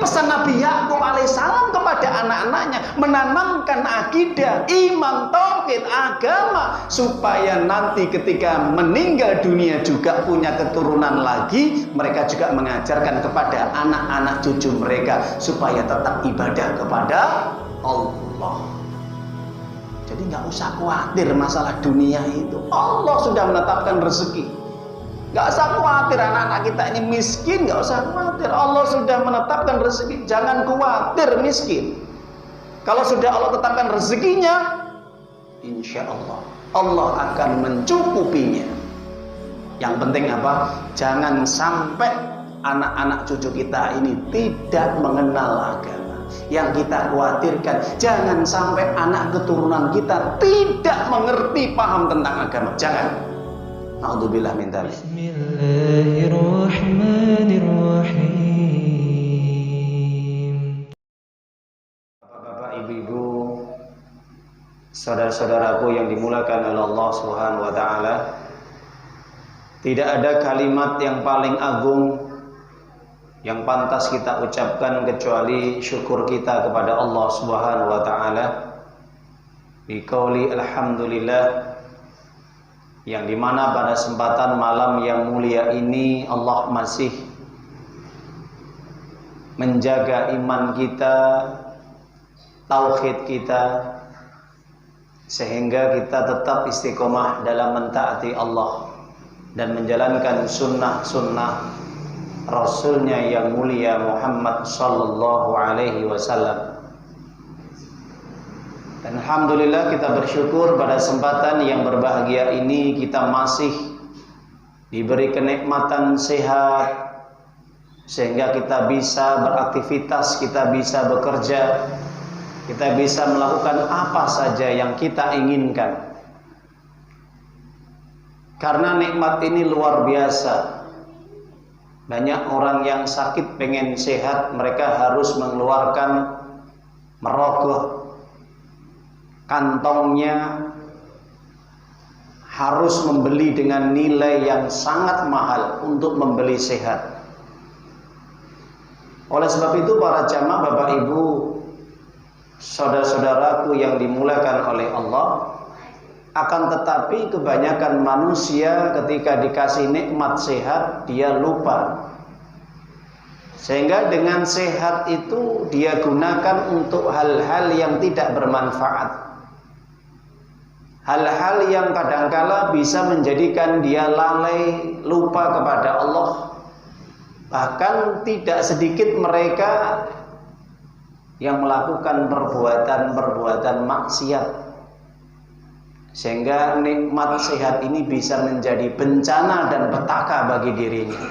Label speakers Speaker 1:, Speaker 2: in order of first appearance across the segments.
Speaker 1: pesan Nabi Yakub alaihissalam kepada anak-anaknya, menanamkan akidah, iman, tauhid, agama, supaya nanti ketika meninggal dunia juga punya keturunan lagi. Mereka juga mengajarkan kepada anak-anak cucu mereka supaya tetap ibadah kepada Allah. Jadi nggak usah khawatir masalah dunia itu. Allah sudah menetapkan rezeki. Nggak usah khawatir anak-anak kita ini miskin, nggak usah khawatir. Allah sudah menetapkan rezeki. Jangan khawatir miskin. Kalau sudah Allah tetapkan rezekinya, insya Allah Allah akan mencukupinya. Yang penting apa? Jangan sampai anak-anak cucu kita ini tidak mengenal agama. Yang kita khawatirkan, jangan sampai anak keturunan kita tidak mengerti, paham tentang agama. Jangan. Na'udzubillah min dzalik. Bismillahirrahmanirrahim. Bapak-bapak, ibu-ibu, saudara-saudaraku yang dimuliakan oleh Allah Subhanahu wa taala, tidak ada kalimat yang paling agung yang pantas kita ucapkan kecuali syukur kita kepada Allah Subhanahu wa taala. Biqauli alhamdulillah, yang dimana pada kesempatan malam yang mulia ini Allah masih menjaga iman kita, tauhid kita, sehingga kita tetap istiqomah dalam mentaati Allah dan menjalankan sunnah-sunnah Rasulnya yang mulia Muhammad sallallahu alaihi wasallam. Dan alhamdulillah kita bersyukur pada kesempatan yang berbahagia ini kita masih diberi kenikmatan sehat, sehingga kita bisa beraktivitas, kita bisa bekerja, kita bisa melakukan apa saja yang kita inginkan. Karena nikmat ini luar biasa. Banyak orang yang sakit pengen sehat, mereka harus mengeluarkan merogoh kantongnya, harus membeli dengan nilai yang sangat mahal untuk membeli sehat. Oleh sebab itu para jamaah, Bapak Ibu, saudara-saudaraku yang dimuliakan oleh Allah, akan tetapi kebanyakan manusia ketika dikasih nikmat sehat dia lupa, sehingga dengan sehat itu dia gunakan untuk hal-hal yang tidak bermanfaat, hal-hal yang kadangkala bisa menjadikan dia lalai, lupa kepada Allah. Bahkan tidak sedikit mereka yang melakukan perbuatan-perbuatan maksiat, sehingga nikmat sehat ini bisa menjadi bencana dan petaka bagi dirinya.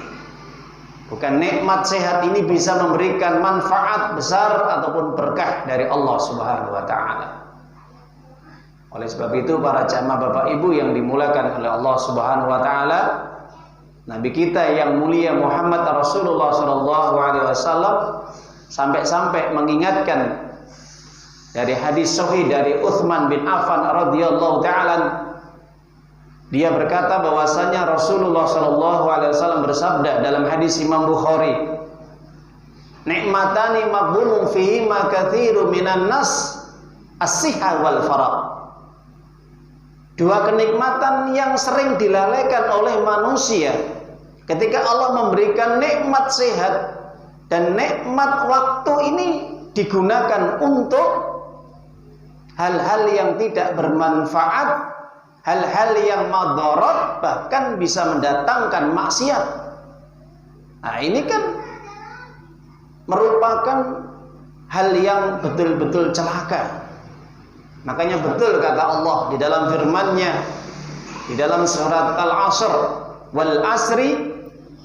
Speaker 1: Bukan nikmat sehat ini bisa memberikan manfaat besar ataupun berkah dari Allah Subhanahu wa taala. Oleh sebab itu para jamaah Bapak Ibu yang dimuliakan oleh Allah Subhanahu wa taala, Nabi kita yang mulia Muhammad Rasulullah sallallahu alaihi wasallam sampai-sampai mengingatkan dari hadis sahih dari Utsman bin Affan radhiyallahu taala, dia berkata bahwasanya Rasulullah sallallahu alaihi wasallam bersabda dalam hadis Imam Bukhari, "Nikmatani maghbunun fihi ma katsiru minan nas, as-sihah wal faragh." Dua kenikmatan yang sering dilalaikan oleh manusia ketika Allah memberikan nikmat sehat dan nikmat waktu ini digunakan untuk hal-hal yang tidak bermanfaat, hal-hal yang madarat, bahkan bisa mendatangkan maksiat. Nah, ini kan merupakan hal yang betul-betul celaka. Makanya betul kata Allah di dalam firman-Nya di dalam surat Al-Asr, "Wal asri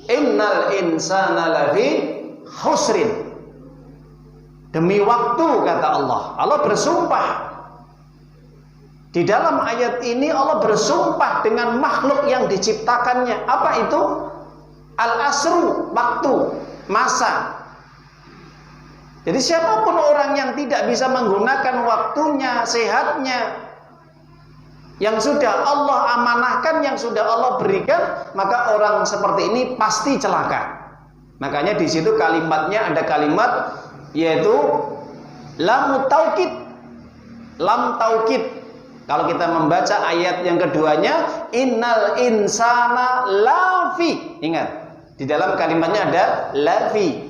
Speaker 1: innal insana lafi khusrin." Demi waktu kata Allah, Allah bersumpah. Di dalam ayat ini Allah bersumpah dengan makhluk yang diciptakannya. Apa itu? Al-asru, waktu, masa. Jadi siapapun orang yang tidak bisa menggunakan waktunya, sehatnya, yang sudah Allah amanahkan, yang sudah Allah berikan, maka orang seperti ini pasti celaka. Makanya di situ kalimatnya ada kalimat yaitu lam taukid. Lam taukid. Kalau kita membaca ayat yang keduanya, innal insana lafi. Ingat, di dalam kalimatnya ada lafi.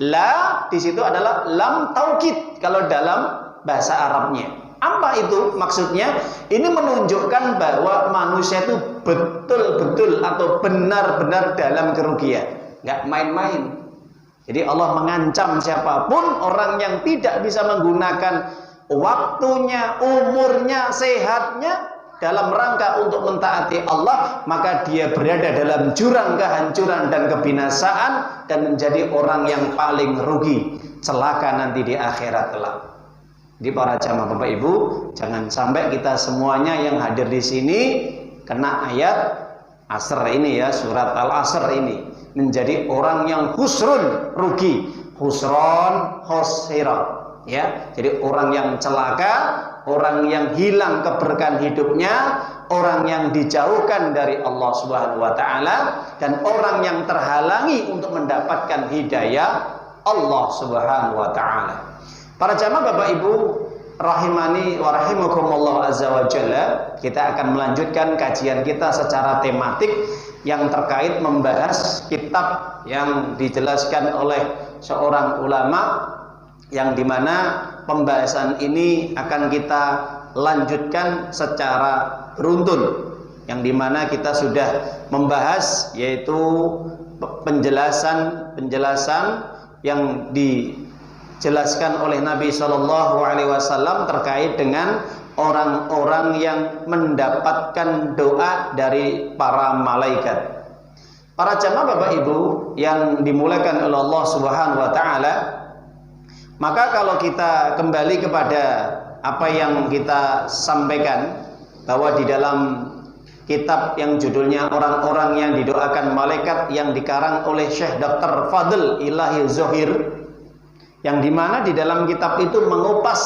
Speaker 1: La di situ adalah lam taukid kalau dalam bahasa Arabnya. Apa itu maksudnya? Ini menunjukkan bahwa manusia itu betul-betul atau benar-benar dalam kerugian, nggak main-main. Jadi Allah mengancam siapapun orang yang tidak bisa menggunakan waktunya, umurnya, sehatnya dalam rangka untuk mentaati Allah, maka dia berada dalam jurang kehancuran dan kebinasaan dan menjadi orang yang paling rugi, celaka nanti di akhirat kelak. Jadi para jamaah Bapak Ibu, jangan sampai kita semuanya yang hadir di sini kena ayat Asr ini ya, surat Al-Asr ini, menjadi orang yang khusrun, rugi, khusron, khosira. Ya, jadi orang yang celaka, orang yang hilang keberkahan hidupnya, orang yang dijauhkan dari Allah Subhanahu wa taala, dan orang yang terhalangi untuk mendapatkan hidayah Allah Subhanahu wa taala. Para jamaah Bapak Ibu rahimani wa rahimakumullah azza wa jalla, kita akan melanjutkan kajian kita secara tematik yang terkait membahas kitab yang dijelaskan oleh seorang ulama, yang dimana pembahasan ini akan kita lanjutkan secara beruntun, yang dimana kita sudah membahas yaitu penjelasan yang dijelaskan oleh Nabi SAW terkait dengan orang-orang yang mendapatkan doa dari para malaikat. Para jamaah Bapak Ibu yang dimuliakan oleh Allah Subhanahu wa taala, maka kalau kita kembali kepada apa yang kita sampaikan, bahwa di dalam kitab yang judulnya Orang-orang yang Didoakan Malaikat yang dikarang oleh Syekh Dr. Fadl Ilahi Zohir, yang dimana di dalam kitab itu mengupas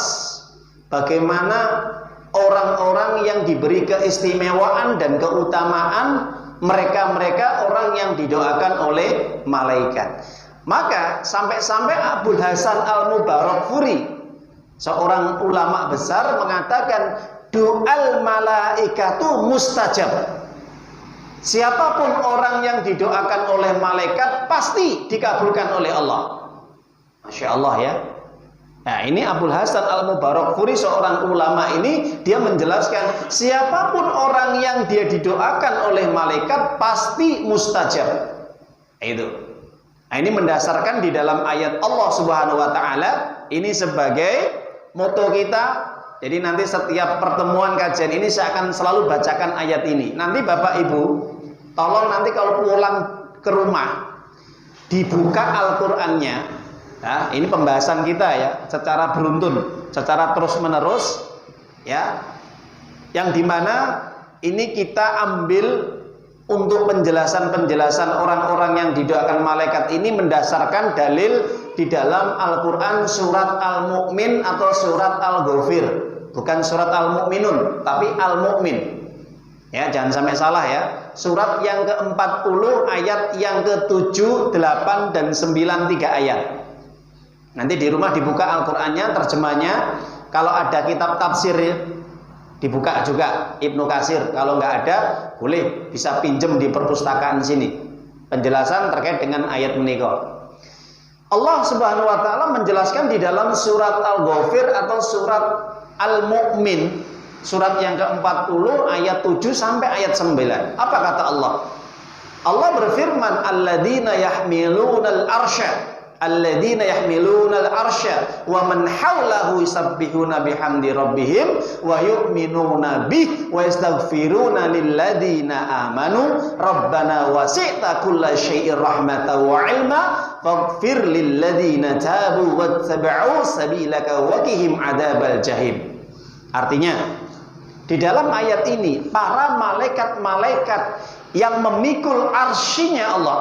Speaker 1: bagaimana orang-orang yang diberi keistimewaan dan keutamaan mereka-mereka orang yang didoakan oleh malaikat. Maka sampai-sampai Abul Hasan Al-Mubarakfuri, seorang ulama besar, mengatakan du'al malaikatu mustajab. Siapapun orang yang didoakan oleh malaikat pasti dikabulkan oleh Allah. Masya Allah ya. Nah, ini Abul Hasan Al-Mubarakfuri, seorang ulama ini, dia menjelaskan siapapun orang yang dia didoakan oleh malaikat pasti mustajab. Itu. Nah, ini mendasarkan di dalam ayat Allah Subhanahu wa taala ini sebagai moto kita. Jadi nanti setiap pertemuan kajian ini saya akan selalu bacakan ayat ini. Nanti Bapak Ibu, tolong nanti kalau pulang ke rumah dibuka Al-Qur'annya. Nah, ini pembahasan kita ya, secara beruntun, secara terus-menerus ya. Yang dimana ini kita ambil untuk penjelasan-penjelasan orang-orang yang didoakan malaikat ini mendasarkan dalil di dalam Al-Quran surat Al-Mu'min atau surat Al-Ghafir. Bukan surat Al-Mu'minun, tapi Al-Mu'min. Ya, jangan sampai salah ya. Surat yang ke-40 ayat yang ke-7, 8, dan 9, 3 ayat. Nanti di rumah dibuka Al-Qurannya, terjemahnya. Kalau ada kitab tafsir dibuka juga Ibnu Katsir. Kalau nggak ada, boleh bisa pinjem di perpustakaan sini penjelasan terkait dengan ayat menikah. Allah Subhanahu wa taala menjelaskan di dalam surat Al-Ghafir atau surat Al-Mu'min, surat yang ke-40 ayat 7 sampai ayat 9. Apa kata Allah? Allah berfirman, alladzina yahmilunal arsya, alladzina yahmilunal arsya wa man haulahu yusabbihuna bihamdi rabbihim wa yu'minuna bih wa yastaghfiruna lilladzina amanu rabbana wasi'ta kulla syai'in rahmatan wa 'ilma faghfir lilladzina tabu wattaba'u sabilaka wa qihim adzabal jahim. Artinya, di dalam ayat ini para malaikat-malaikat yang memikul arsy-Nya Allah,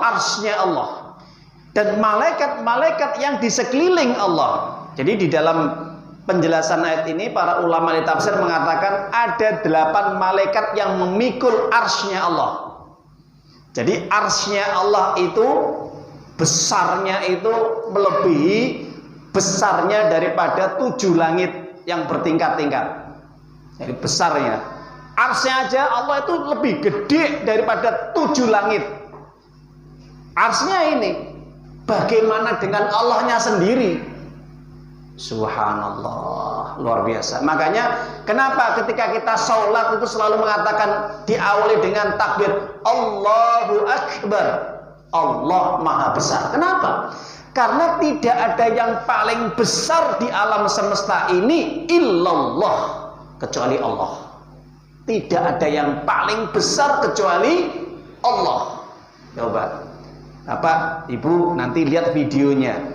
Speaker 1: dan malaikat-malaikat yang di sekeliling Allah. Jadi di dalam penjelasan ayat ini para ulama di tafsir mengatakan ada 8 malaikat yang memikul arsy-Nya Allah. Jadi arsy-Nya Allah itu Besarnya itu melebihi besarnya daripada 7 langit yang bertingkat-tingkat. Jadi besarnya. Arsy-nya aja Allah itu lebih gede daripada 7 langit. Arsy-nya ini. Bagaimana dengan Allahnya sendiri? Subhanallah, luar biasa. Makanya kenapa ketika kita sholat itu selalu mengatakan diawali dengan takbir Allahu Akbar, Allah Maha Besar. Kenapa? Karena tidak ada yang paling besar di alam semesta ini illallah, kecuali Allah. Tidak ada yang paling besar kecuali Allah. Coba Bapak, Ibu nanti lihat videonya.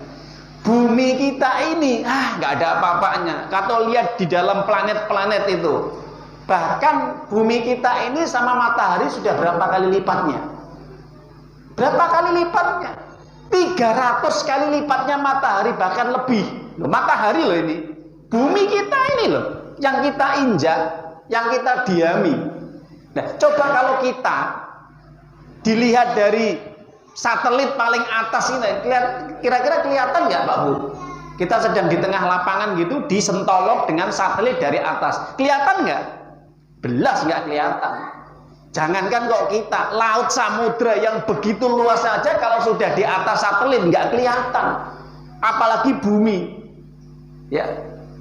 Speaker 1: Bumi kita ini nggak ada apa-apanya. Kalau lihat di dalam planet-planet itu, bahkan bumi kita ini sama matahari sudah berapa kali lipatnya? Berapa kali lipatnya? 300 kali lipatnya matahari, bahkan lebih. Loh, matahari loh ini. Bumi kita ini loh, yang kita injak, yang kita diami. Nah, coba kalau kita dilihat dari satelit paling atas ini, kira-kira kelihatan nggak Pak Bu? Kita sedang di tengah lapangan gitu, disentolok dengan satelit dari atas. Kelihatan nggak? Belas nggak kelihatan. Jangankan kok kita, laut samudra yang begitu luas saja kalau sudah di atas satelit nggak kelihatan. Apalagi bumi. Ya,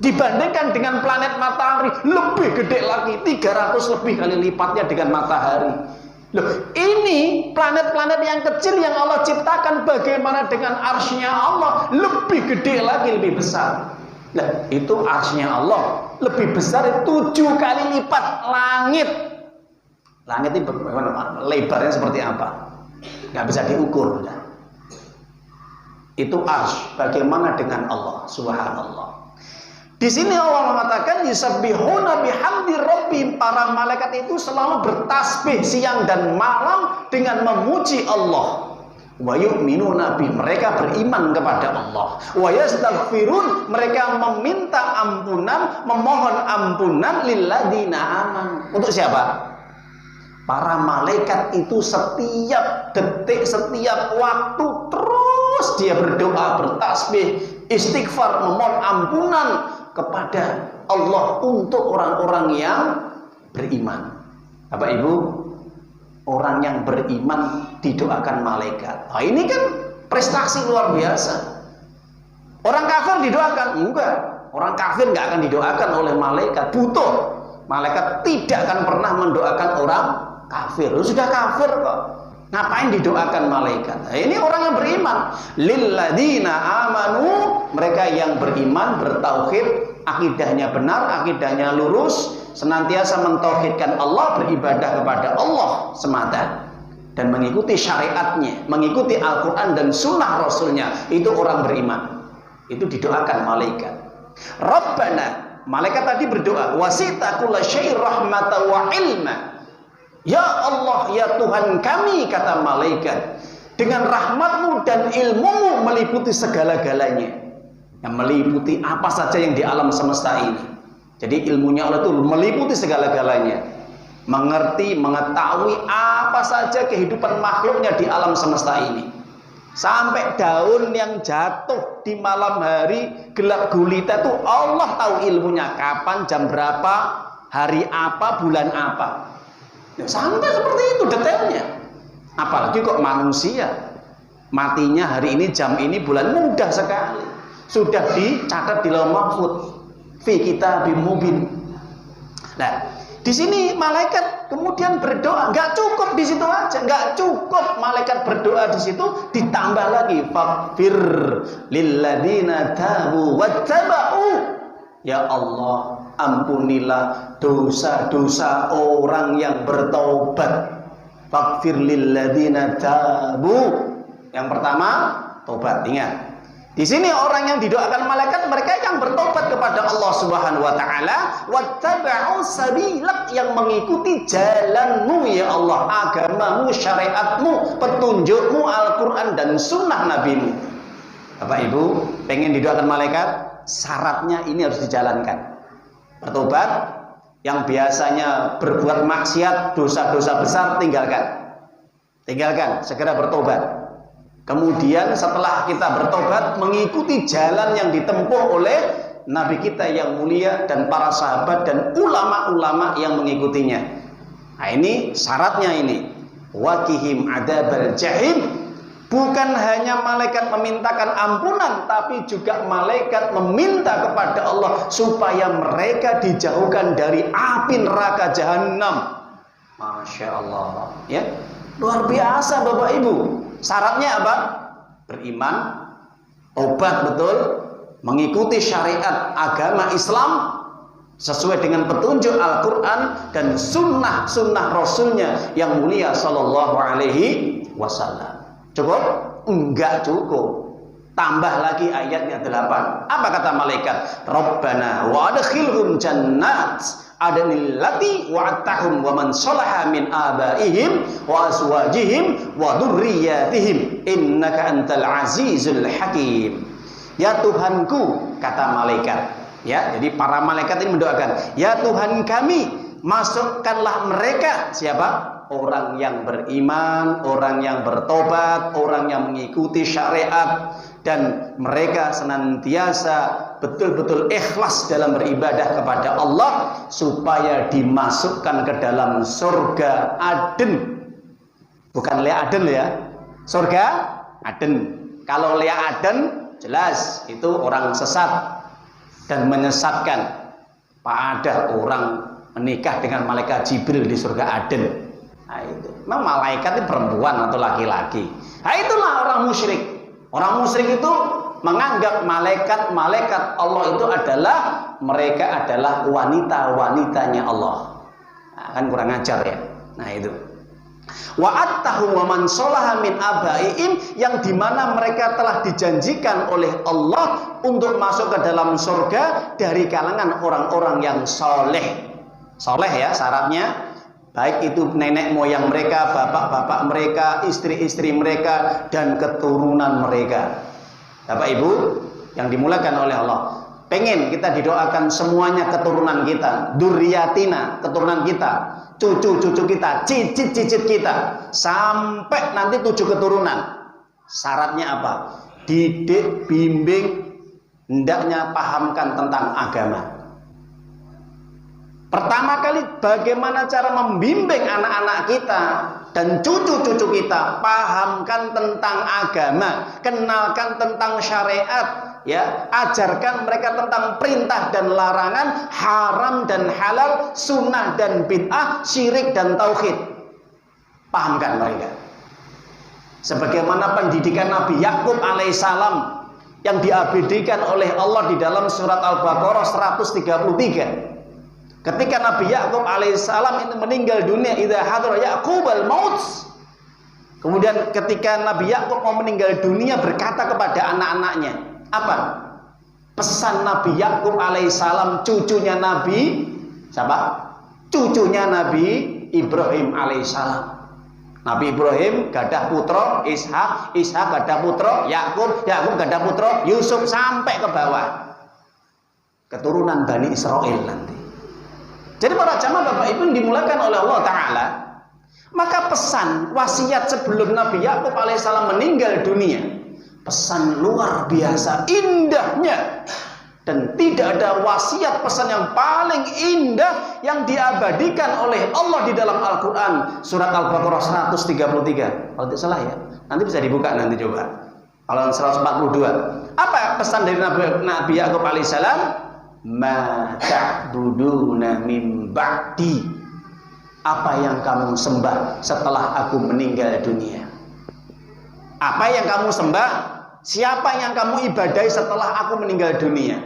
Speaker 1: dibandingkan dengan planet matahari lebih gede lagi, 300 lebih kali lipatnya dengan matahari. Loh, ini planet-planet yang kecil yang Allah ciptakan, bagaimana dengan arsy-nya Allah? Lebih gede lagi, lebih besar. Nah, itu arsy-nya Allah lebih besar 7 kali lipat langit. Langit itu lebarnya seperti apa? Nggak bisa diukur. Itu arsy. Bagaimana dengan Allah? Subhanallah. Di sini Allah mengatakan yusabbihuna bihamdi rabbihim, para malaikat itu selalu bertasbih siang dan malam dengan memuji Allah. Wa yu'minuna bi, mereka beriman kepada Allah. Wa yastaghfirun, mereka meminta ampunan, memohon ampunan lilladzina amanu. Untuk siapa? Para malaikat itu setiap detik, setiap waktu terus dia berdoa, bertasbih, istighfar, memohon ampunan kepada Allah untuk orang-orang yang beriman. Bapak Ibu, orang yang beriman didoakan malaikat. Nah, ini kan prestasi luar biasa. Orang kafir didoakan? Enggak. Orang kafir nggak akan didoakan oleh malaikat. Butuh. Malaikat tidak akan pernah mendoakan orang kafir. Sudah kafir kok. Ngapain didoakan malaikat? Nah, ini orang yang beriman. Lilladzina amanu, mereka yang beriman, bertauhid, akidahnya benar, akidahnya lurus, senantiasa mentauhidkan Allah, beribadah kepada Allah semata dan mengikuti syariatnya, mengikuti Al-Quran dan sunnah Rasulnya. Itu orang beriman. Itu didoakan malaikat. Rabbana, malaikat tadi berdoa, wasita kulla syai'in rahmatan wa ilma. Ya Allah, ya Tuhan kami, kata malaikat, dengan rahmatmu dan ilmumu meliputi segala-galanya. Yang meliputi apa saja yang di alam semesta ini. Jadi ilmunya Allah itu meliputi segala-galanya. Mengerti, mengetahui apa saja kehidupan makhluknya di alam semesta ini. Sampai daun yang jatuh di malam hari gelap gulita itu Allah tahu ilmunya, kapan, jam berapa, hari apa, bulan apa. Ya, sampai seperti itu detailnya. Apalagi kok manusia, matinya hari ini, jam ini, bulan, mudah sekali. Sudah dicatat di lauh mahfuz, fi kitabim mubin. Nah, di sini malaikat kemudian berdoa. Nggak cukup di situ aja, nggak cukup malaikat berdoa di situ, ditambah lagi faghfir lilladzina tabu wattaba'u. Ya Allah, ampunilah dosa-dosa orang yang bertaubat. Faghfir lilladzina tabu. Yang pertama, tobat. Ingat. Di sini orang yang didoakan malaikat, mereka yang bertobat kepada Allah Subhanahu wa taala, wattaba'u sabilak, yang mengikuti jalanmu ya Allah, agamamu, syariatmu, petunjukmu, Al-Qur'an dan sunnah nabimu. Bapak Ibu, pengen didoakan malaikat? Syaratnya ini harus dijalankan. Bertobat, yang biasanya berbuat maksiat, dosa-dosa besar, tinggalkan. Tinggalkan, segera bertobat. Kemudian setelah kita bertobat, mengikuti jalan yang ditempuh oleh Nabi kita yang mulia dan para sahabat dan ulama-ulama yang mengikutinya. Nah, ini syaratnya ini. Waqihim adzabal jahim. Bukan hanya malaikat memintakan ampunan, tapi juga malaikat meminta kepada Allah supaya mereka dijauhkan dari api neraka jahanam. Masya Allah, ya, luar biasa Bapak Ibu. Syaratnya apa? Beriman, tobat betul, mengikuti syariat agama Islam sesuai dengan petunjuk Al-Quran dan sunnah Rasulnya yang mulia Sallallahu Alaihi Wasallam. Cukup? Enggak cukup. Tambah lagi ayatnya 8. Apa kata malaikat? Rabbana wa adkhilhum jannat adnil lati wa'adtahum wa man salaha min abaihim wa azwajihim wa dzurriyyatihim innaka antal azizul hakim. Ya Tuhanku, kata malaikat. Ya, jadi para malaikat ini mendoakan, ya Tuhan kami, masukkanlah mereka. Siapa? Orang yang beriman, orang yang bertobat, orang yang mengikuti syariat, dan mereka senantiasa betul-betul ikhlas dalam beribadah kepada Allah supaya dimasukkan ke dalam surga Aden. Bukan Lea Aden ya, surga Aden. Kalau Lea Aden jelas itu orang sesat dan menyesatkan. Pak, ada orang menikah dengan malaikat Jibril di surga Aden. Nah, itu memang malaikat itu perempuan atau laki-laki. Nah, itulah orang musyrik. Orang musyrik itu menganggap malaikat Allah itu adalah, mereka adalah wanita-wanitanya Allah. Nah, kan kurang ajar ya. Nah, itu wa'attahum wa man sholaha min abaihim, yang dimana mereka telah dijanjikan oleh Allah untuk masuk ke dalam surga dari kalangan orang-orang yang soleh. Soleh ya syaratnya, baik itu nenek moyang mereka, bapak-bapak mereka, istri-istri mereka, dan keturunan mereka. Bapak Ibu yang dimulakan oleh Allah, pengen kita didoakan semuanya keturunan kita, dzurriyyatina, keturunan kita, cucu-cucu kita, cicit-cicit kita, sampai nanti 7 keturunan. Syaratnya apa? Didik, bimbing, hendaknya pahamkan tentang agama. Pertama kali bagaimana cara membimbing anak-anak kita dan cucu-cucu kita, pahamkan tentang agama, kenalkan tentang syariat, ya, ajarkan mereka tentang perintah dan larangan, haram dan halal, sunnah dan bid'ah, syirik dan tauhid. Pahamkan mereka. Sebagaimana pendidikan Nabi Yakub alaihissalam yang diabadikan oleh Allah di dalam surat Al-Baqarah 133. Ketika Nabi Yakub alaihissalam itu meninggal dunia, idza hadara Yaqubal maut. Kemudian ketika Nabi Yakub mau meninggal dunia, berkata kepada anak-anaknya, apa? Pesan Nabi Yakub alaihissalam, cucunya Nabi siapa? Cucunya Nabi Ibrahim alaihissalam. Nabi Ibrahim gadah putra Ishak, Ishak gadah putra Yakub, Yakub gadah putra Yusuf, sampai ke bawah keturunan Bani Israel nanti. Jadi para jamaah Bapak Ibu yang dimulakan oleh Allah Ta'ala, maka pesan wasiat sebelum Nabi Yakub alaihissalam meninggal dunia, pesan luar biasa indahnya, dan tidak ada wasiat pesan yang paling indah yang diabadikan oleh Allah di dalam Al-Quran surat Al-Baqarah 133. Kalau tidak salah ya, nanti bisa dibuka nanti coba. Kalau 142, apa pesan dari Nabi Yakub alaihissalam? Ma ta'buduna min ba'di, apa yang kamu sembah setelah aku meninggal dunia. Apa yang kamu sembah, siapa yang kamu ibadahi setelah aku meninggal dunia.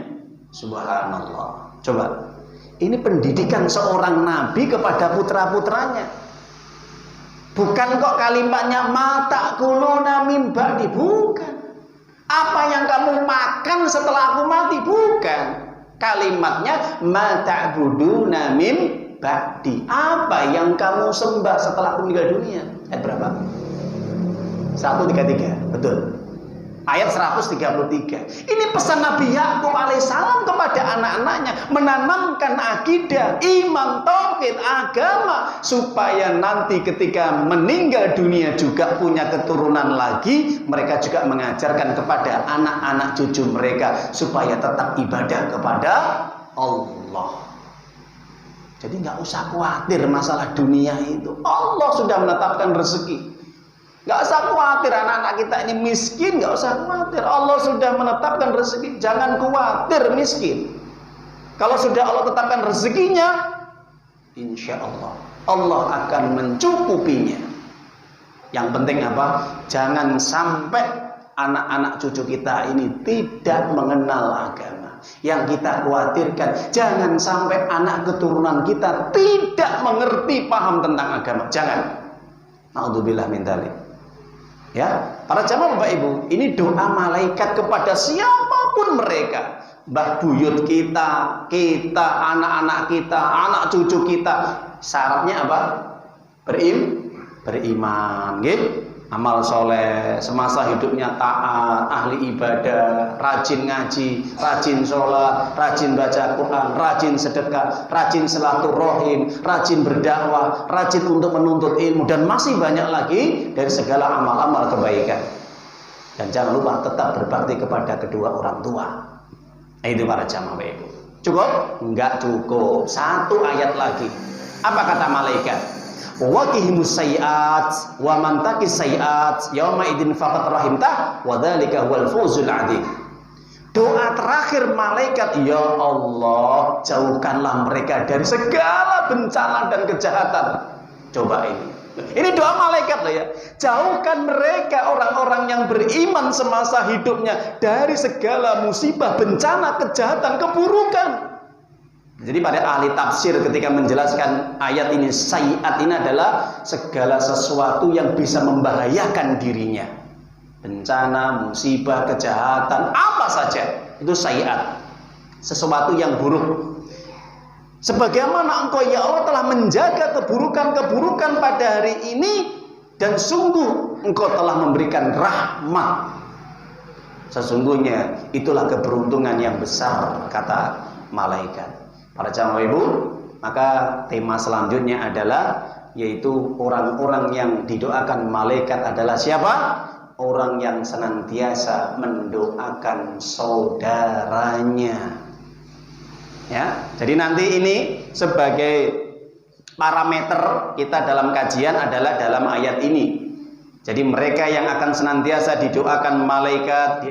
Speaker 1: Subhanallah. Coba, ini pendidikan seorang nabi kepada putra-putranya. Bukan kok kalimatnya ma ta'kuluna min ba'di, bukan. Apa yang kamu makan setelah aku mati, bukan. Kalimatnya ma ta'buduna min ba'di, apa yang kamu sembah setelah aku meninggal dunia. Ayat berapa? 133, betul. Ayat 133. Ini pesan Nabi Yakub alaihissalam kepada anak-anaknya, menanamkan akidah, iman, tauhid, agama, supaya nanti ketika meninggal dunia juga punya keturunan lagi. Mereka juga mengajarkan kepada anak-anak cucu mereka supaya tetap ibadah kepada Allah. Jadi nggak usah khawatir masalah dunia itu. Allah sudah menetapkan rezeki. Gak usah khawatir anak-anak kita ini miskin, gak usah khawatir. Allah sudah menetapkan rezeki, jangan khawatir miskin. Kalau sudah Allah tetapkan rezekinya, insya Allah Allah akan mencukupinya. Yang penting apa? Jangan sampai anak-anak cucu kita ini tidak mengenal agama. Yang kita khawatirkan, jangan sampai anak keturunan kita tidak mengerti, paham tentang agama. Jangan. Na'udzubillah min dzalik. Ya, para jamaah Bapak Ibu, ini doa malaikat kepada siapapun mereka. Mbah buyut kita, anak-anak kita, anak cucu kita. Syaratnya apa? Beriman, gitu. Amal soleh, semasa hidupnya taat, ahli ibadah, rajin ngaji, rajin sholat, rajin baca Quran, rajin sedekah, rajin silaturahim, rajin berdakwah, rajin untuk menuntut ilmu, dan masih banyak lagi dari segala amal-amal kebaikan. Dan jangan lupa tetap berbakti kepada kedua orang tua. Itu para jamaah Bapak Ibu. Cukup? Enggak cukup. Satu ayat lagi. Apa kata malaikat? Waqihimus sayiat wa man taqis sayiat yauma idzin faqat rahimtah wa dzalika huwal fawzul adzim. Doa terakhir malaikat, ya Allah, jauhkanlah mereka dari segala bencana dan kejahatan. Coba ini. Ini doa malaikat loh ya. Jauhkan mereka orang-orang yang beriman semasa hidupnya dari segala musibah, bencana, kejahatan, keburukan. Jadi pada ahli tafsir ketika menjelaskan ayat ini, sayiat ini adalah segala sesuatu yang bisa membahayakan dirinya. Bencana, musibah, kejahatan, apa saja itu sayiat. Sesuatu yang buruk. Sebagaimana engkau ya Allah telah menjaga keburukan-keburukan pada hari ini, dan sungguh engkau telah memberikan rahmat. Sesungguhnya itulah keberuntungan yang besar, kata malaikat. Para jamaah Ibu, maka tema selanjutnya adalah yaitu orang-orang yang didoakan malaikat adalah siapa? Orang yang senantiasa mendoakan saudaranya. Ya, jadi nanti ini sebagai parameter kita dalam kajian adalah dalam ayat ini. Jadi mereka yang akan senantiasa didoakan malaikat,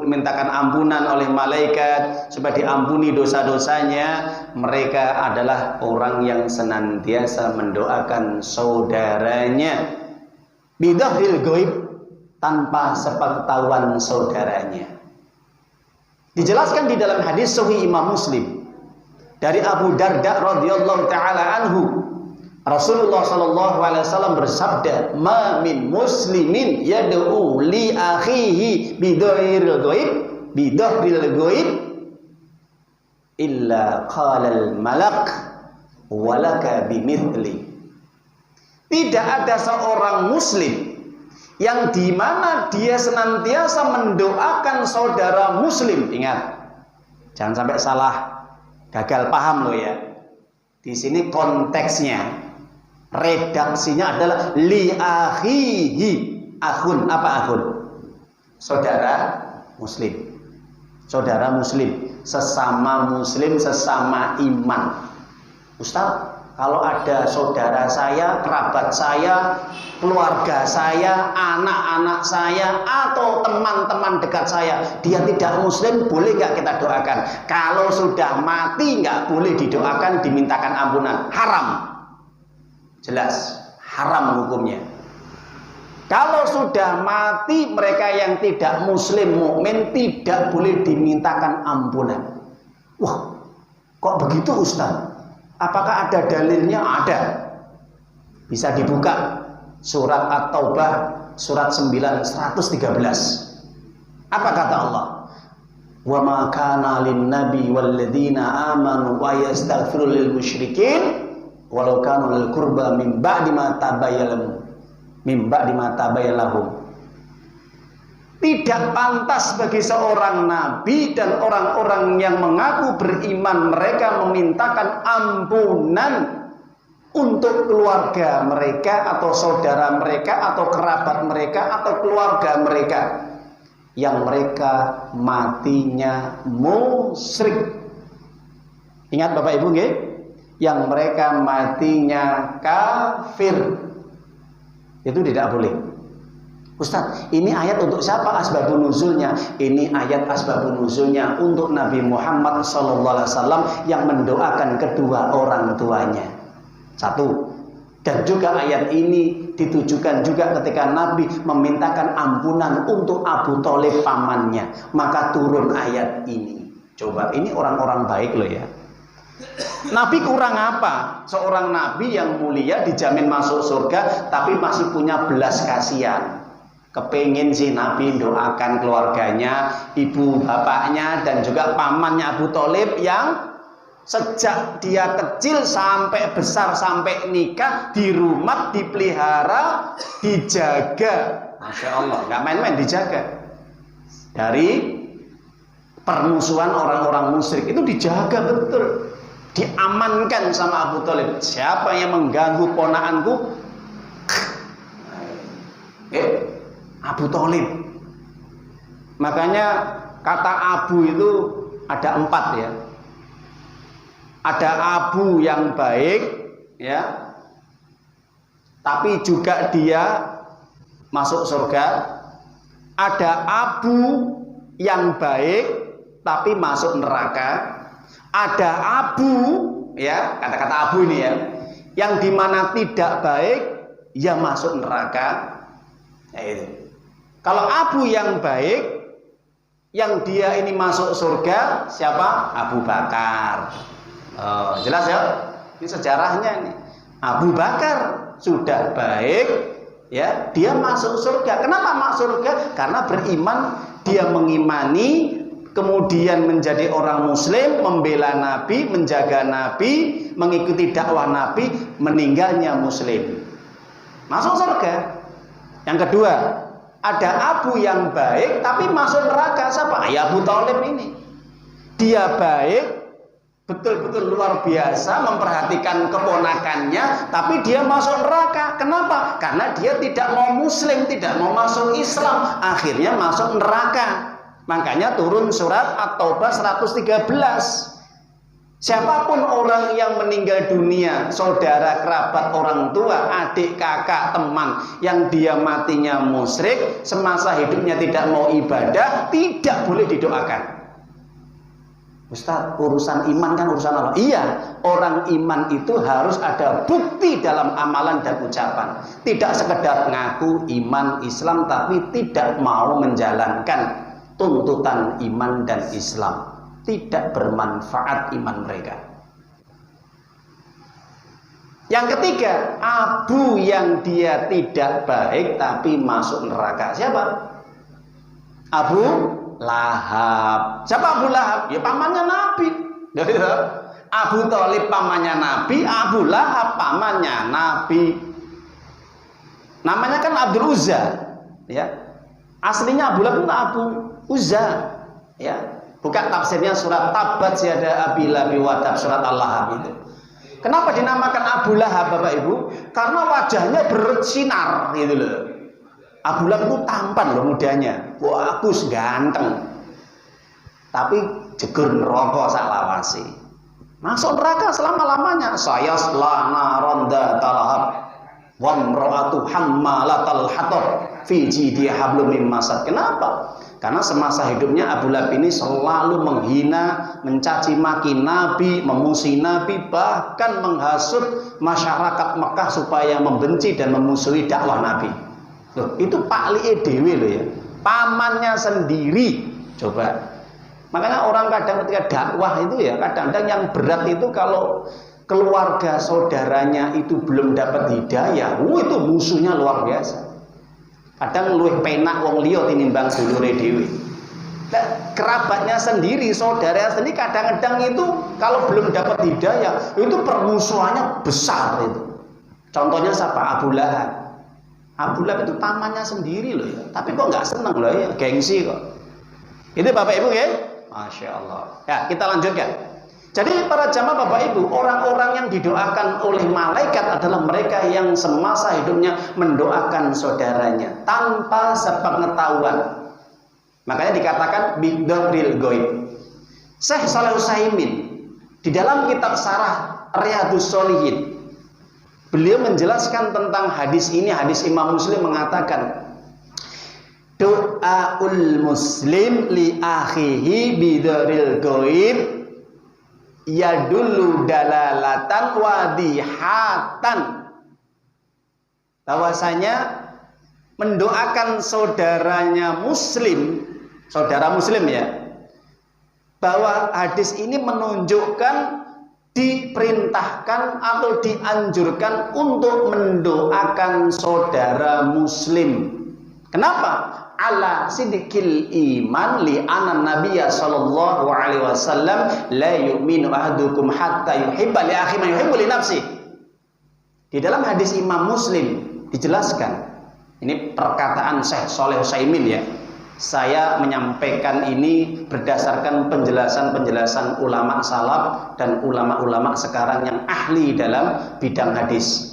Speaker 1: mintakan ampunan oleh malaikat supaya diampuni dosa-dosanya, mereka adalah orang yang senantiasa mendoakan saudaranya bidhahril ghaib, tanpa sepengetahuan saudaranya. Dijelaskan di dalam hadis sahih Imam Muslim dari Abu Darda radhiyallahu taala anhu, Rasulullah sallallahu alaihi wasallam bersabda, "Ma min muslimin yad'u li akhihi bidhahril ghaib illa qala al malak walaka bimithli." Tidak ada seorang muslim yang dimana dia senantiasa mendoakan saudara muslim. Ingat, jangan sampai salah, gagal paham loh ya. Di sini konteksnya, redaksinya adalah li akhihi. Akhun, apa akhun? Saudara muslim. Saudara muslim, sesama muslim, sesama iman. Ustaz, kalau ada saudara saya, kerabat saya, keluarga saya, anak-anak saya, atau teman-teman dekat saya, dia tidak muslim, boleh nggak kita doakan? Kalau sudah mati nggak boleh didoakan, dimintakan ampunan. Haram. Jelas, haram hukumnya. Kalau sudah mati mereka yang tidak muslim, mukmin, tidak boleh dimintakan ampunan. Wah, kok begitu Ustaz? Apakah ada dalilnya? Ada. Bisa dibuka surat At-Taubah surat 9 113. Apa kata Allah? Wa ma kana lin nabi wal ladzina amanu wa yastaghfiru lil musyrikin walau kanu lil qurba min ba'di ma tabayyana lahum. Tidak pantas bagi seorang nabi dan orang-orang yang mengaku beriman mereka memintakan ampunan untuk keluarga mereka atau saudara mereka atau kerabat mereka atau keluarga mereka yang mereka matinya musyrik. Ingat Bapak Ibu nggih? Yang mereka matinya kafir. Itu tidak boleh. Ustaz, ini ayat untuk siapa asbabun nuzulnya? Ini ayat asbabun nuzulnya untuk Nabi Muhammad SAW yang mendoakan kedua orang tuanya. Satu. Dan juga ayat ini ditujukan juga ketika Nabi memintakan ampunan untuk Abu Thalib pamannya. Maka turun ayat ini. Coba, ini orang-orang baik loh ya. Nabi kurang apa? Seorang nabi yang mulia dijamin masuk surga tapi masih punya belas kasihan. Kepingin si Nabi doakan keluarganya, ibu bapaknya dan juga pamannya Abu Thalib yang sejak dia kecil sampai besar sampai nikah di rumah dipelihara, dijaga. Masya Allah, nggak main-main dijaga dari permusuhan orang-orang musyrik. Itu dijaga betul, diamankan sama Abu Thalib. Siapa yang mengganggu ponakanku? Abu Thalib. Makanya kata Abu itu ada 4 ya. Ada Abu yang baik ya, tapi juga dia masuk surga. Ada Abu yang baik tapi masuk neraka. Ada Abu ya, kata-kata Abu ini ya, yang dimana tidak baik ya masuk neraka. Ya itu. Kalau Abu yang baik, yang dia ini masuk surga, siapa? Abu Bakar. Jelas ya? Ini sejarahnya ini. Abu Bakar sudah baik, ya, dia masuk surga. Kenapa masuk surga? Karena beriman, dia mengimani, kemudian menjadi orang Muslim, membela Nabi, menjaga Nabi, mengikuti dakwah Nabi, meninggalnya Muslim. Masuk surga. Yang kedua, ada Abu yang baik tapi masuk neraka. Siapa? Ya Abu Thalib ini. Dia baik, betul-betul luar biasa memperhatikan keponakannya, tapi dia masuk neraka. Kenapa? Karena dia tidak mau Muslim, tidak mau masuk Islam, akhirnya masuk neraka. Makanya turun surat At-Taubah 113. Siapapun orang yang meninggal dunia, saudara, kerabat, orang tua, adik, kakak, teman, yang dia matinya musyrik, semasa hidupnya tidak mau ibadah, tidak boleh didoakan. Ustaz, urusan iman kan urusan Allah. Iya, orang iman itu harus ada bukti dalam amalan dan ucapan. Tidak sekedar ngaku iman Islam tapi tidak mau menjalankan tuntutan iman dan Islam. Tidak bermanfaat iman mereka. Yang ketiga, Abu yang dia tidak baik tapi masuk neraka. Siapa? Abu Lahab. Siapa Abu Lahab? Ya pamannya Nabi. Abu Thalib pamannya Nabi, Abu Lahab pamannya Nabi. Namanya kan Abdul Uzza, ya. Aslinya Abu Lahab itu Abu Uzza, ya. Bukan tafsirnya surat Tabat Yada Abi Lahab wa Tab, surat Al-Lahab itu. Kenapa dinamakan Abu Lahab Bapak Ibu? Karena wajahnya bersinar gitu loh. Abu Lahab itu tampan loh mudanya, bagus, ganteng. Tapi jegur neraka salawasi. Masuk neraka selama-lamanya. Saya selana ronda talahab wa imra'atu hammalatal hatab fi jidi hablum min masad. Kenapa? Karena semasa hidupnya Abu Lahab ini selalu menghina, mencaci maki Nabi, memusuhi Nabi, bahkan menghasut masyarakat Mekah supaya membenci dan memusuhi dakwah Nabi. Loh, itu Pak Li'e Dewi loh ya, pamannya sendiri. Coba, makanya orang kadang ketika dakwah itu ya, kadang-kadang yang berat itu kalau keluarga saudaranya itu belum dapat hidayah, itu musuhnya luar biasa. Kadang luwih penak wong liya tinimbang dulure dhewe. Nah, kerabatnya sendiri, saudara sendiri kadang-kadang itu kalau belum dapat hidayah, itu permusuhannya besar itu. Contohnya siapa? Abu Lahab. Abu Lahab itu tamannya sendiri loh ya, tapi kok nggak seneng loh ya, gengsi kok. Itu Bapak Ibu ya, Masya Allah. Ya, kita lanjutkan. Jadi para jamaah Bapak Ibu, orang-orang yang didoakan oleh malaikat adalah mereka yang semasa hidupnya mendoakan saudaranya tanpa sepengetahuan. Makanya dikatakan bidoril goib. Syekh Shalih Utsaimin di dalam kitab Syarah Riyadhus Shalihin, beliau menjelaskan tentang hadis ini. Hadis Imam Muslim mengatakan, doaul muslim li akhihi bidoril goib yadullu dalalatan wadihatan. Bahwasanya mendoakan saudaranya muslim, saudara muslim ya, bahwa hadis ini menunjukkan diperintahkan atau dianjurkan untuk mendoakan saudara muslim. Kenapa? Ala sidqil iman li anna nabiyya sallallahu alaihi wasallam la yu'minu ahadukum hatta yuhibba li akhi ma yuhibbu li nafsi. Di dalam hadis Imam Muslim dijelaskan, ini perkataan Syekh Shalih Utsaimin ya. Saya menyampaikan ini berdasarkan penjelasan-penjelasan ulama salaf dan ulama-ulama sekarang yang ahli dalam bidang hadis.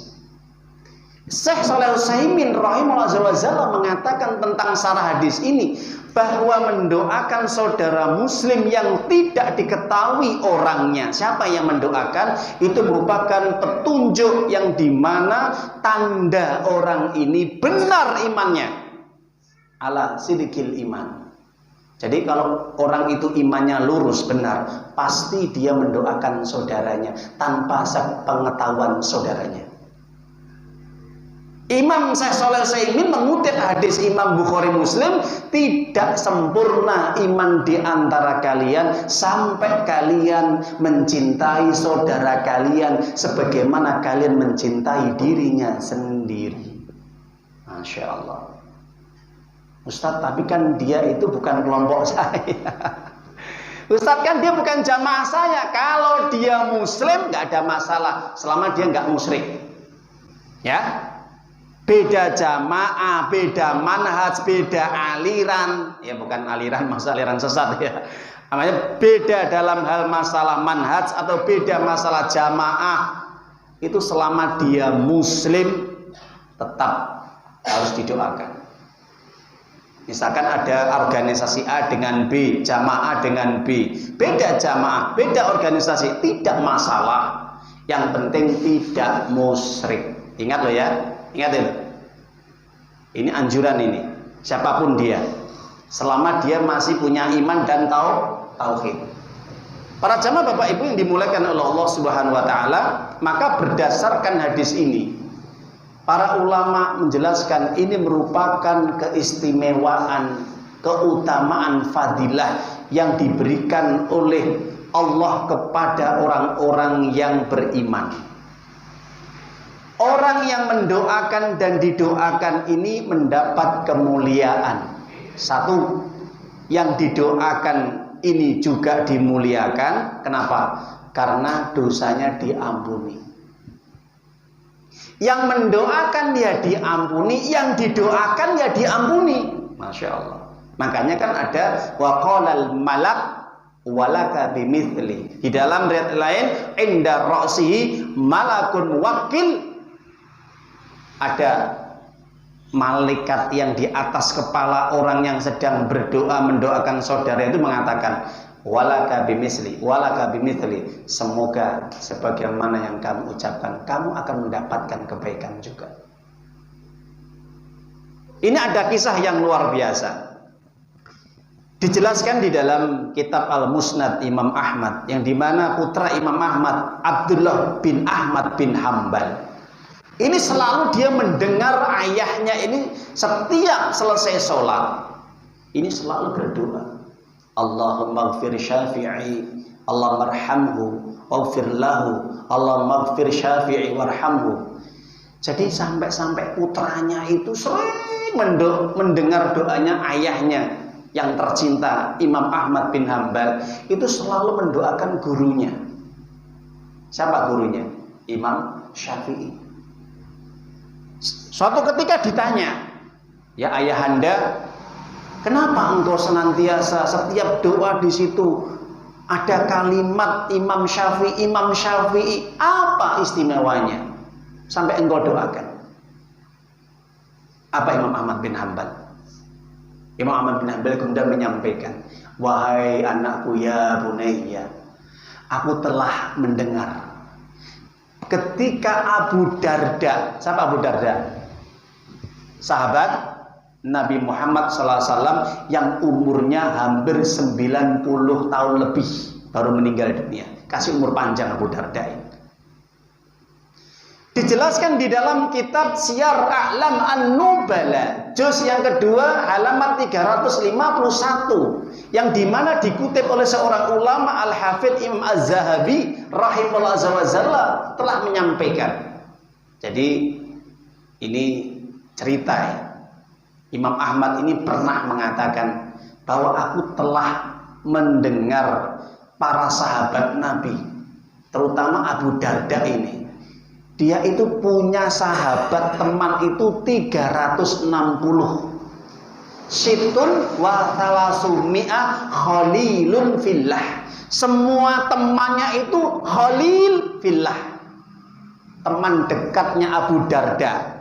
Speaker 1: Syekh Shalih Utsaimin rahimahullah mengatakan tentang syarah hadis ini bahwa mendoakan saudara muslim yang tidak diketahui orangnya, siapa yang mendoakan, itu merupakan petunjuk yang dimana tanda orang ini benar imannya. Ala sidqil iman. Jadi kalau orang itu imannya lurus benar, pasti dia mendoakan saudaranya tanpa sepengetahuan saudaranya. Imam Syekh Shalih Utsaimin mengutip hadis Imam Bukhari Muslim, tidak sempurna iman di antara kalian sampai kalian mencintai saudara kalian sebagaimana kalian mencintai dirinya sendiri. Masya Allah. Ustadz, tapi kan dia itu bukan kelompok saya. Ustadz, kan dia bukan jamaah saya. Kalau dia muslim nggak ada masalah selama dia nggak musyrik. Ya. Beda jamaah, beda manhaj, beda aliran. Ya bukan aliran, maksud aliran sesat ya. Namanya beda dalam hal masalah manhaj atau beda masalah jamaah. Itu selama dia muslim tetap harus didoakan. Misalkan ada organisasi A dengan B, jamaah dengan B, beda jamaah, beda organisasi, tidak masalah. Yang penting tidak musyrik. Ingat loh ya, ingat itu. Ini anjuran ini. Siapapun dia, selama dia masih punya iman dan tauhid. Para jamaah Bapak Ibu yang dimuliakan oleh Allah Subhanahu wa taala, maka berdasarkan hadis ini, para ulama menjelaskan ini merupakan keistimewaan, keutamaan fadilah yang diberikan oleh Allah kepada orang-orang yang beriman. Orang yang mendoakan dan didoakan ini mendapat kemuliaan. Satu, yang didoakan ini juga dimuliakan. Kenapa? Karena dosanya diampuni. Yang mendoakan ya diampuni, yang didoakan ya diampuni. Masya Allah. Makanya kan ada waqalal malak walaka bimithli. Di dalam riwayat lain, inda ra'sihi malakun wakil. Ada malaikat yang di atas kepala orang yang sedang berdoa mendoakan saudara itu mengatakan walaka bimithli, walaka bimithli. Semoga sebagaimana yang kamu ucapkan, kamu akan mendapatkan kebaikan juga. Ini ada kisah yang luar biasa. Dijelaskan di dalam kitab Al-Musnad Imam Ahmad, yang dimana putra Imam Ahmad, Abdullah bin Ahmad bin Hambal, ini selalu dia mendengar ayahnya ini setiap selesai sholat, ini selalu berdoa, Allahumma ighfir syafi'i, Allahumma arhamhu waghfir lahu, Allahumma ighfir syafi'i warhamhu. Jadi sampai-sampai putranya itu sering mendengar doanya ayahnya yang tercinta Imam Ahmad bin Hambal, itu selalu mendoakan gurunya. Siapa gurunya? Imam Syafi'i. Suatu ketika ditanya, ya ayahanda, kenapa engkau senantiasa setiap doa di situ ada kalimat Imam Syafi'i, apa istimewanya sampai engkau doakan? Apa Imam Ahmad bin Hanbal? Imam Ahmad bin Hanbal kemudian menyampaikan, wahai anakku ya bunayya, aku telah mendengar ketika Abu Darda, siapa Abu Darda? Sahabat Nabi Muhammad SAW yang umurnya hampir 90 tahun lebih baru meninggal dunia. Kasih umur panjang Abu Darda ini. Dijelaskan di dalam kitab Siyar A'lam An-Nubala juz yang kedua halaman 351 yang dimana dikutip oleh seorang ulama Al-Hafidh Imam Az-Zahabi rahimahullah azza wa jalla telah menyampaikan. Jadi ini cerita ya. Imam Ahmad ini pernah mengatakan bahwa aku telah mendengar para sahabat Nabi, terutama Abu Darda ini. Dia itu punya sahabat teman itu 360. Situn wa thalatsumi'ah khalilun fillah. Semua temannya itu khalil fillah. Teman dekatnya Abu Darda.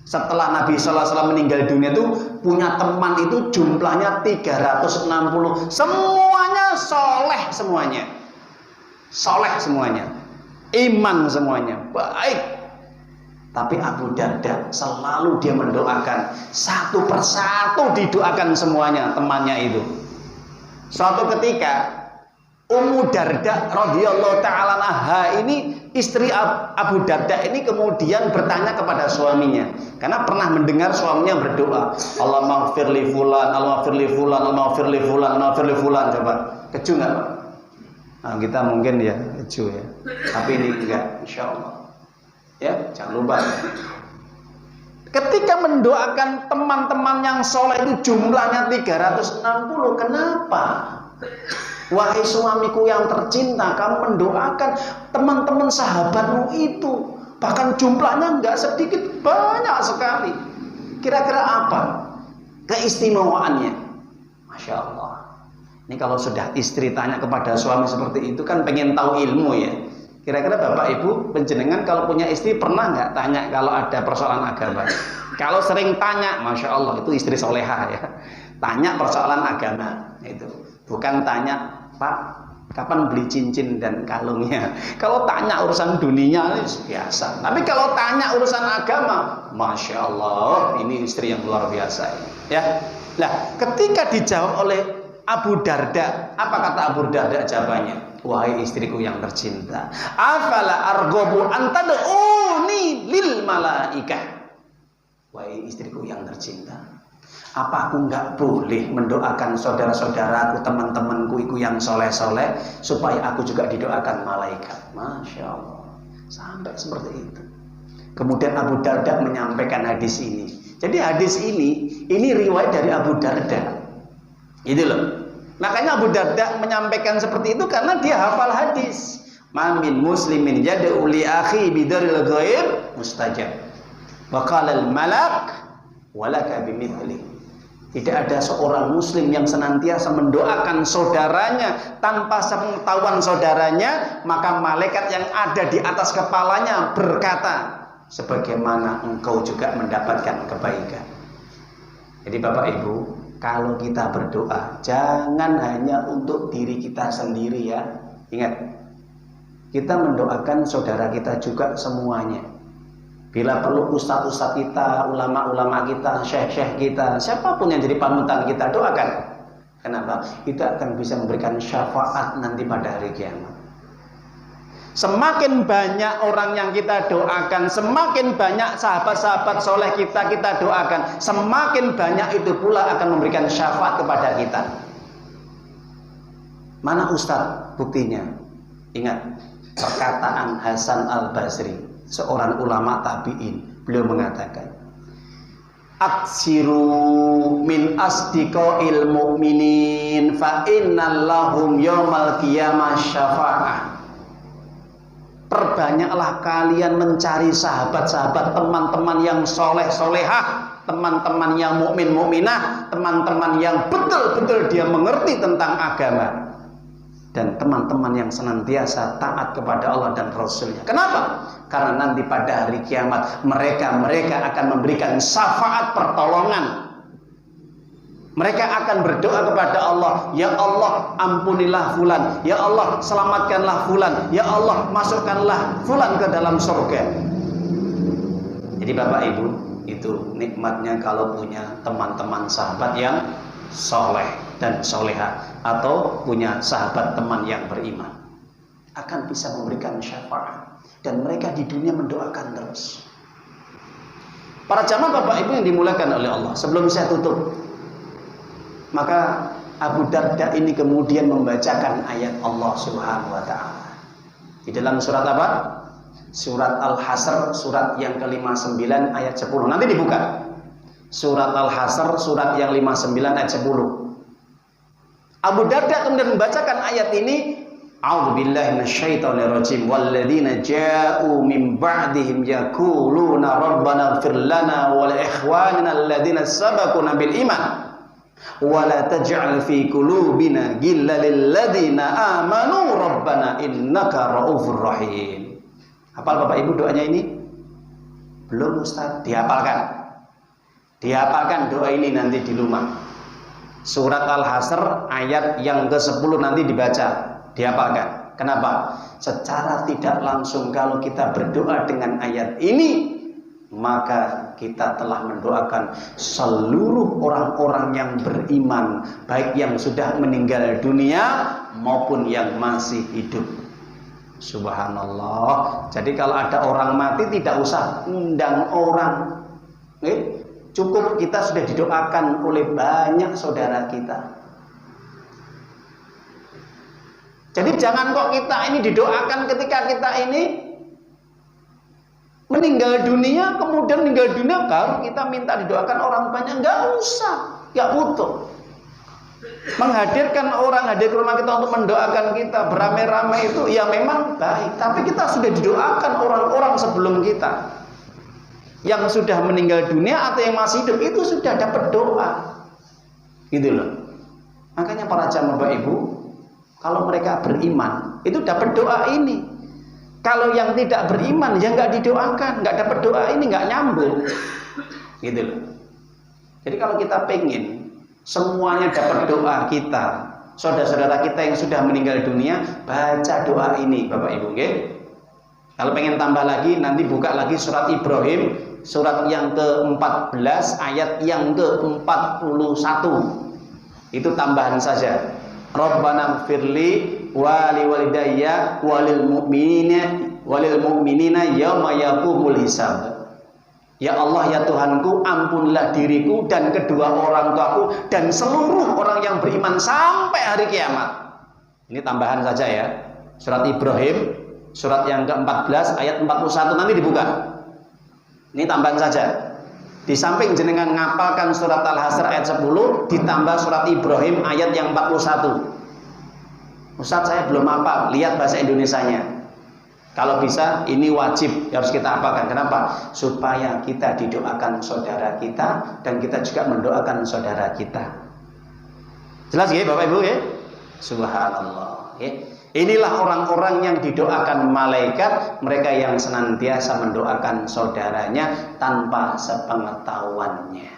Speaker 1: Setelah Nabi SAW meninggal dunia itu punya teman itu jumlahnya 360. Semuanya soleh semuanya. Soleh semuanya. Iman semuanya. Baik. Tapi Abu Darda selalu dia mendoakan. Satu persatu didoakan semuanya temannya itu. Suatu ketika Ummu Darda radhiyallahu ta'ala anha ini istri Abu Darda ini kemudian bertanya kepada suaminya karena pernah mendengar suaminya berdoa, Allahumma ighfir li fulan, Allahumma ighfir li fulan, Allahumma ighfir li fulan, Allahumma ighfir li fulan. Coba keju enggak Pak? Nah, kita mungkin ya keju ya. Tapi ini enggak, insyaallah. Ya, jangan lupa. Ketika mendoakan teman-teman yang soleh itu jumlahnya 360, kenapa? Wahai suamiku yang tercinta, kamu mendoakan teman-teman sahabatmu itu, bahkan jumlahnya enggak sedikit, banyak sekali. Kira-kira apa keistimewaannya? Masya Allah. Ini kalau sudah istri tanya kepada suami seperti itu kan pengen tahu ilmu ya. Kira-kira Bapak Ibu penjenengan kalau punya istri pernah nggak tanya kalau ada persoalan agama? Kalau sering tanya, Masya Allah itu istri soleha ya. Tanya persoalan agama itu. Bukan tanya, Pak, kapan beli cincin dan kalungnya? Kalau tanya urusan dunia ini biasa. Tapi kalau tanya urusan agama, Masya Allah, ini istri yang luar biasa. Ya, nah, ketika dijawab oleh Abu Darda, apa kata Abu Darda jawabannya? Wahai istriku yang tercinta, afala arghabu an tad'uni lil malaikah. Wahai istriku yang tercinta, apa aku nggak boleh mendoakan saudara-saudaraku, teman-temanku itu yang soleh-soleh supaya aku juga didoakan malaikat? Masya Allah, sampai seperti itu. Kemudian Abu Darda menyampaikan hadis ini. Jadi hadis ini riwayat dari Abu Darda. Itu loh. Makanya Abu Darda menyampaikan seperti itu karena dia hafal hadis. Mamin muslimin yad'u li akhi bidaril ghaib mustajab. Wa qala al malak walaka bimithli. Tidak ada seorang muslim yang senantiasa mendoakan saudaranya tanpa sepengetahuan saudaranya, maka malaikat yang ada di atas kepalanya berkata, sebagaimana engkau juga mendapatkan kebaikan. Jadi Bapak Ibu, kalau kita berdoa, jangan hanya untuk diri kita sendiri ya. Ingat, kita mendoakan saudara kita juga semuanya. Bila perlu ustadz-ustadz kita, ulama-ulama kita, syekh-syekh kita, siapapun yang jadi panutan kita, doakan. Kenapa? Kita akan bisa memberikan syafaat nanti pada hari kiamat. Semakin banyak orang yang kita doakan, semakin banyak sahabat-sahabat soleh kita doakan, semakin banyak itu pula akan memberikan syafaat kepada kita. Mana ustadz buktinya? Ingat perkataan Hasan Al-Basri, seorang ulama tabi'in. Beliau mengatakan, aksiru min asdiqoil mu'minin fa innallahum yawmal qiyamah syafa'ah. Perbanyaklah kalian mencari sahabat-sahabat, teman-teman yang soleh solehah, teman-teman yang mukmin mukminah, teman-teman yang betul-betul dia mengerti tentang agama, dan teman-teman yang senantiasa taat kepada Allah dan Rasulnya. Kenapa? Karena nanti pada hari kiamat mereka akan memberikan syafaat pertolongan. Mereka akan berdoa kepada Allah, ya Allah ampunilah fulan, ya Allah selamatkanlah fulan, ya Allah masukkanlah fulan ke dalam surga. Jadi Bapak Ibu, itu nikmatnya kalau punya teman-teman sahabat yang soleh dan soleha, atau punya sahabat teman yang beriman, akan bisa memberikan syafaat, dan mereka di dunia mendoakan terus. Para jamaah Bapak Ibu yang dimuliakan oleh Allah, sebelum saya tutup, maka Abu Darda ini kemudian membacakan ayat Allah Subhanahu wa taala di dalam surat apa? Surat Al-Hasr, surat yang ke-59 ayat 10. Nanti dibuka. Surat Al-Hasr, surat yang 59 ayat 10. Abu Darda kemudian membacakan ayat ini, A'udzubillahi minasyaitonirrajim, walladzina ja'u min ba'dihim yaquluna rabbana ighfir lana wa li ikhwanina alladzina sabaquna bil iman wala taj'al fi qulubina ghillan lil ladzina amanu rabbana innaka ra'ufur rahim. Hafal Bapak Ibu doanya ini? Belum Ustaz? Dihafalkan doa ini nanti di rumah. Surat Al-Hasr ayat yang ke-10 nanti dibaca, dihafalkan. Kenapa? Secara tidak langsung kalau kita berdoa dengan ayat ini, maka kita telah mendoakan seluruh orang-orang yang beriman, baik yang sudah meninggal dunia maupun yang masih hidup. Subhanallah. Jadi kalau ada orang mati tidak usah undang orang, cukup kita sudah didoakan oleh banyak saudara kita. Jadi jangan kok kita ini didoakan ketika kita ini meninggal dunia, kemudian meninggal dunia baru kita minta didoakan orang banyak. Enggak usah, enggak butuh. Menghadirkan orang hadir ke rumah kita untuk mendoakan kita beramai-ramai itu ya memang baik, tapi kita sudah didoakan orang-orang sebelum kita yang sudah meninggal dunia atau yang masih hidup, itu sudah dapat doa, gitu loh. Makanya para jamaah Bapak Ibu, kalau mereka beriman itu dapat doa ini. Kalau yang tidak beriman ya nggak didoakan, nggak dapat doa ini, nggak nyambung, gitu loh. Jadi kalau kita pengen semuanya dapat doa kita, saudara-saudara kita yang sudah meninggal dunia, baca doa ini Bapak Ibu, okay? Kalau pengen tambah lagi, nanti buka lagi surat Ibrahim, surat yang ke-14 ayat yang ke-41. Itu tambahan saja. Rabbana ighfirli wa liwalidayya walil mu'minina yauma yaqumul hisab. Ya Allah, ya Tuhanku, ampunlah diriku dan kedua orang tuaku dan seluruh orang yang beriman sampai hari kiamat. Ini tambahan saja ya. Surat Ibrahim, surat yang ke-14 ayat 41 nanti dibuka. Ini tambahan saja. Di samping jenengan ngapalkan surat Al-Hasr ayat 10, ditambah surat Ibrahim ayat yang 41. Ustaz, saya belum hafal, lihat bahasa Indonesianya. Kalau bisa, ini wajib harus kita hafalkan. Kenapa? Supaya kita didoakan saudara kita dan kita juga mendoakan saudara kita. Jelas ya Bapak Ibu ya? Subhanallah ya. Inilah orang-orang yang didoakan malaikat, mereka yang senantiasa mendoakan saudaranya tanpa sepengetahuannya.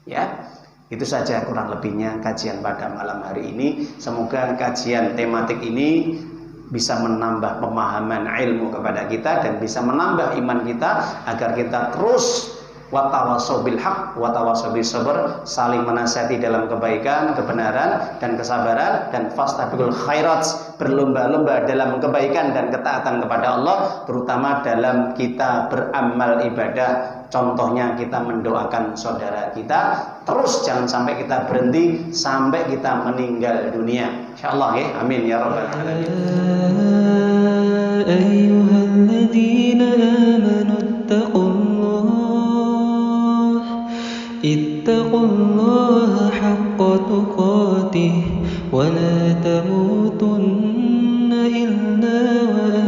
Speaker 1: Ya. Itu saja kurang lebihnya kajian pada malam hari ini. Semoga kajian tematik ini bisa menambah pemahaman ilmu kepada kita dan bisa menambah iman kita agar kita terus watawasau bil haq watawasau bis sabr, saling menasihati dalam kebaikan, kebenaran dan kesabaran, dan fastabiqul khairat, berlomba-lomba dalam kebaikan dan ketaatan kepada Allah, terutama dalam kita beramal ibadah. Contohnya kita mendoakan saudara kita, terus jangan sampai kita berhenti sampai kita meninggal dunia. Insyaallah ya. Amin ya rabbal alamin. Ayyuhalladzina amanu ittaqullaha haqqa tuqatih wa la tamutunna illa wa